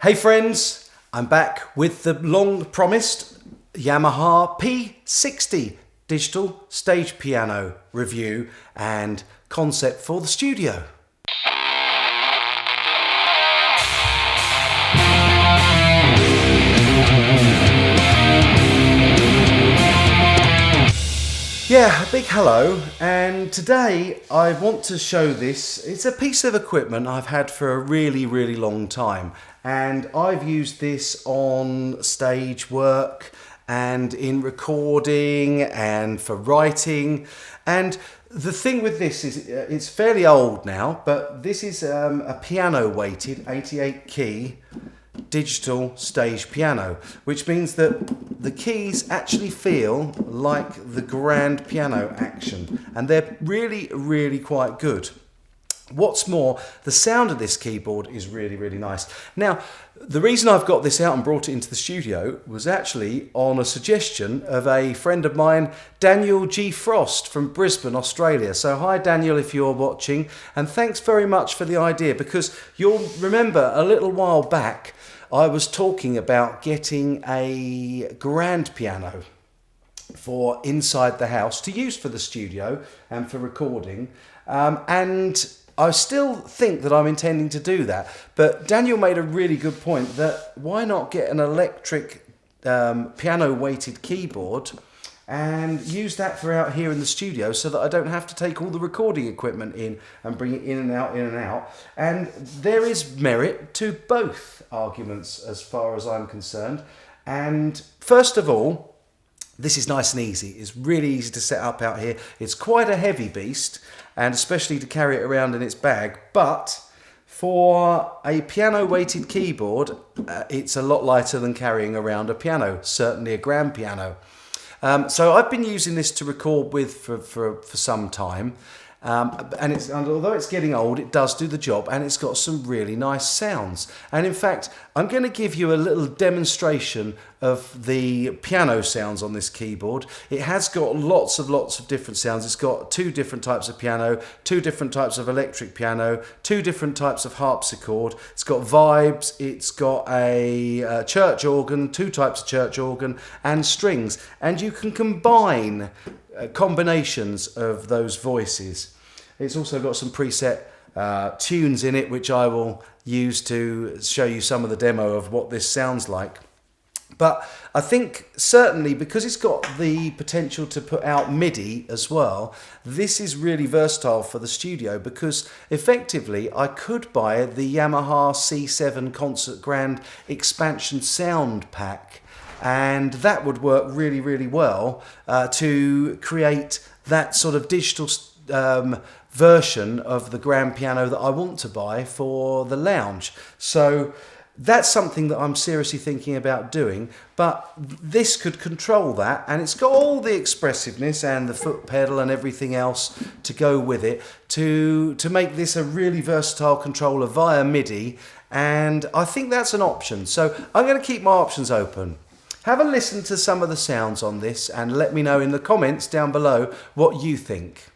Hey friends, I'm back with the long promised Yamaha P60 digital stage piano review and concept for the studio. Yeah, a big hello, and today I want to show this. It's a piece of equipment I've had for a really long time, and I've used this on stage work and in recording and for writing. And the thing with this is it's fairly old now, but this is a piano weighted 88 key digital stage piano, which means that the keys actually feel like the grand piano action, and they're really quite good. What's more, the sound of this keyboard is really nice. Now, the reason I've got this out and brought it into the studio was actually on a suggestion of a friend of mine, Daniel G. Frost from Brisbane, Australia. So hi Daniel, if you're watching, and thanks very much for the idea, because you'll remember a little while back I was talking about getting a grand piano for inside the house to use for the studio and for recording, and I still think that I'm intending to do that, but Daniel made a really good point that why not get an electric piano weighted keyboard and use that for out here in the studio, so that I don't have to take all the recording equipment in and bring it in and out. And there is merit to both arguments as far as I'm concerned. And first of all, this is nice and easy. It's really easy to set up out here. It's quite a heavy beast, and especially to carry it around in its bag, but for a piano weighted keyboard, it's a lot lighter than carrying around a piano, certainly a grand piano. So I've been using this to record with for some time, and although it's getting old, it does do the job, and it's got some really nice sounds. And in fact, I'm going to give you a little demonstration of the piano sounds on this keyboard. It has got lots of different sounds. It's got two different types of piano, two different types of electric piano, two different types of harpsichord. It's got vibes, it's got a church organ, two types of church organ, and strings. And you can combine combinations of those voices. It's also got some preset tunes in it, which I will use to show you some of the demo of what this sounds like. But I think certainly because it's got the potential to put out MIDI as well, this is really versatile for the studio, because effectively I could buy the Yamaha C7 Concert Grand Expansion Sound Pack, and that would work really well to create that sort of digital version of the grand piano that I want to buy for the lounge. So that's something that I'm seriously thinking about doing, but this could control that, and it's got all the expressiveness and the foot pedal and everything else to go with it to make this a really versatile controller via MIDI, and I think that's an option. So I'm going to keep my options open. Have a listen to some of the sounds on this and let me know in the comments down below what you think.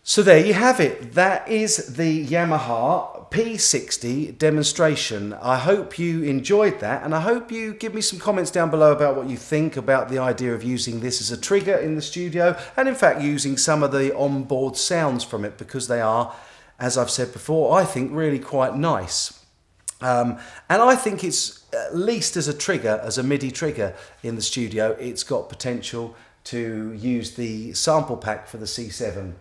So there you have it. That is the Yamaha P60 demonstration. I hope you enjoyed that, and I hope you give me some comments down below about what you think about the idea of using this as a trigger in the studio, and in fact using some of the onboard sounds from it, because they are, as I've said before, I think really quite nice. And I think it's, at least as a trigger, as a MIDI trigger in the studio, it's got potential to use the sample pack for the C7.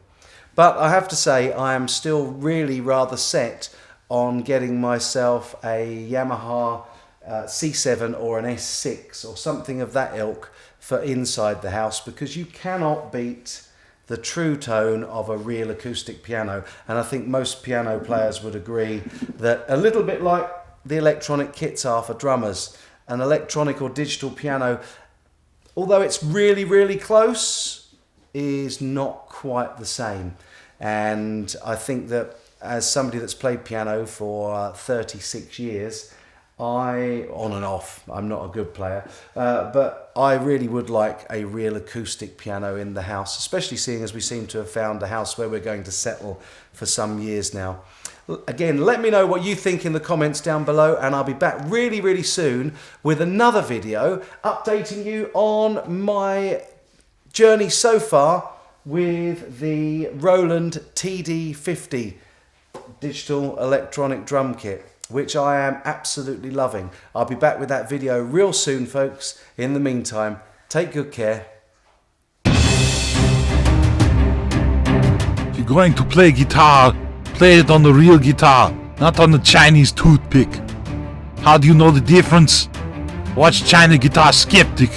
But I have to say, I am still really rather set on getting myself a Yamaha C7 or an S6 or something of that ilk for inside the house, because you cannot beat the true tone of a real acoustic piano. And I think most piano players would agree that, a little bit like the electronic kits are for drummers, an electronic or digital piano, although it's really, really close, is not quite the same. And I think that, as somebody that's played piano for 36 years, on and off, I'm not a good player, but I really would like a real acoustic piano in the house, especially seeing as we seem to have found a house where we're going to settle for some years now. Again, let me know what you think in the comments down below, and I'll be back really, really soon with another video updating you on my journey so far with the Roland TD50 digital electronic drum kit, which I am absolutely loving. I'll be back with that video real soon, folks. In the meantime, take good care. If you're going to play guitar, play it on the real guitar, not on the Chinese toothpick. How do you know the difference? Watch China Guitar Skeptic.